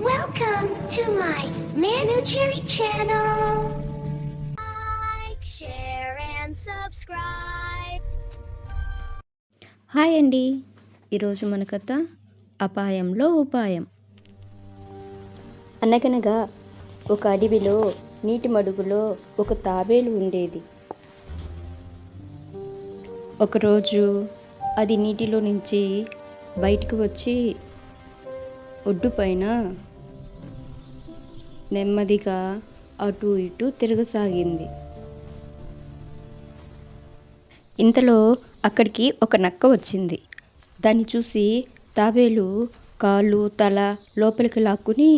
Welcome to my Nanu Cherry channel. Like, share, and subscribe. Hi అండి. ఈరోజు మన కథ అపాయంలో ఉపాయం. అనగనగా ఒక అడవిలో నీటి మడుగులో ఒక తాబేలు ఉండేది. ఒకరోజు అది నీటిలో నుంచి బయటకు వచ్చి ఒడ్డుపైన నెమ్మదిగా అటు ఇటు తిరగసాగింది. ఇంతలో అక్కడికి ఒక నక్క వచ్చింది. దాన్ని చూసి తాబేలు కాళ్ళు తల లోపలికి లాక్కుని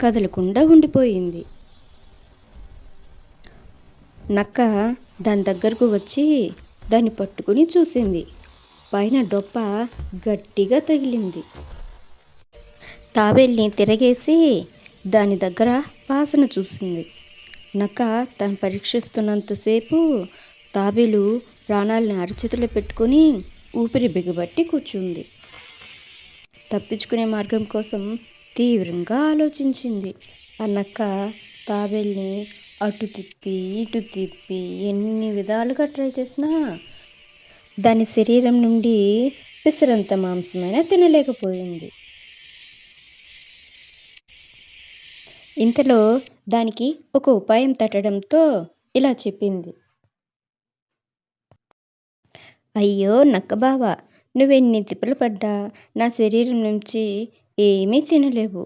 కదలకుండా ఉండిపోయింది. నక్క దాని దగ్గరకు వచ్చి దాన్ని పట్టుకుని చూసింది. పైన డొప్ప గట్టిగా తగిలింది. తాబేల్ని తిరగేసి దాని దగ్గర వాసన చూసింది. నక్క తను పరీక్షిస్తున్నంతసేపు తాబేలు ప్రాణాలను అరచేతిలో పెట్టుకుని ఊపిరి బిగబట్టి కూర్చుంది. తప్పించుకునే మార్గం కోసం తీవ్రంగా ఆలోచించింది. ఆ నక్క తాబేల్ని అటు తిప్పి ఇటు తిప్పి ఎన్ని విధాలుగా ట్రై చేసినా దాని శరీరం నుండి పిసరంత మాంసమైనా తినలేకపోయింది. ఇంతలో దానికి ఒక ఉపాయం తట్టడంతో ఇలా చెప్పింది. అయ్యో నక్కబావా, నువ్వెన్ని తిప్పలు పడ్డా నా శరీరం నుంచి ఏమీ తినలేవు.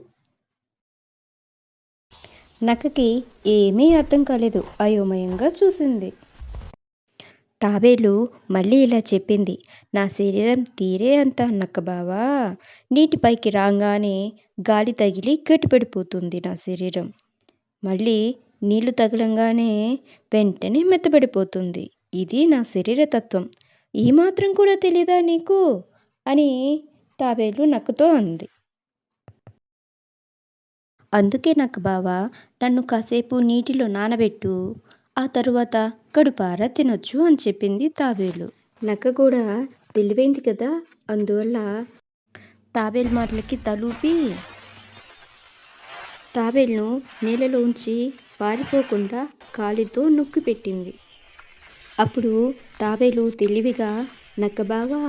నక్కకి ఏమీ అర్థం కాలేదు. అయోమయంగా చూసింది. తాబేలు మళ్ళీ ఇలా చెప్పింది. నా శరీరం తీరే అంత నక్కబావా, నీటిపైకి రాగానే గాలి తగిలి గట్టిపడిపోతుంది నా శరీరం. మళ్ళీ నీళ్లు తగలంగానే వెంటనే మెత్తబడిపోతుంది. ఇది నా శరీర తత్వం. ఈ మాత్రం కూడా తెలీదా నీకు అని తాబేలు నక్కతో అంది. అందుకే నక్కబావా, నన్ను కాసేపు నీటిలో నానబెట్టు, ఆ తరువాత కడుపారా తినొచ్చు అని చెప్పింది తాబేలు. నక్క కూడా తెలివైంది కదా, అందువల్ల తాబేలు మాటలకి తలూపి తాబేలును నీళ్ళలోంచి పారిపోకుండా కాలితో నొక్కి పెట్టింది. అప్పుడు తాబేలు తెలివిగా, నక్కబావా,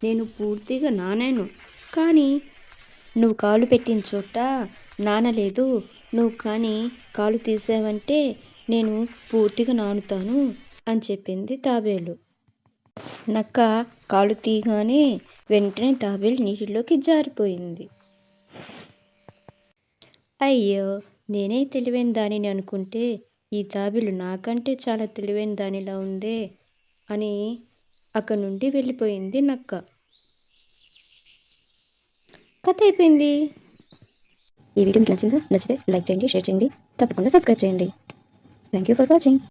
నేను పూర్తిగా నానాను, కానీ నువ్వు కాలు పెట్టిన చోట నానలేదు. నువ్వు కానీ కాలు తీసావంటే నేను పూర్తిగా నానుతాను అని చెప్పింది తాబేలు. నక్క కాలు తీయగానే వెంటనే తాబేలు నీటిలోకి జారిపోయింది. అయ్యో, నేనే తెలివైన దానిని అనుకుంటే ఈ తాబేలు నాకంటే చాలా తెలివైన దానిలా ఉందే అని అక్కడి నుండి వెళ్ళిపోయింది నక్క. కథ అయిపోయింది. ఈ వీడియో మీకు నచ్చితే లైక్ చేయండి, షేర్ చేయండి, తప్పకుండా సబ్స్క్రైబ్ చేయండి. Thank you for watching.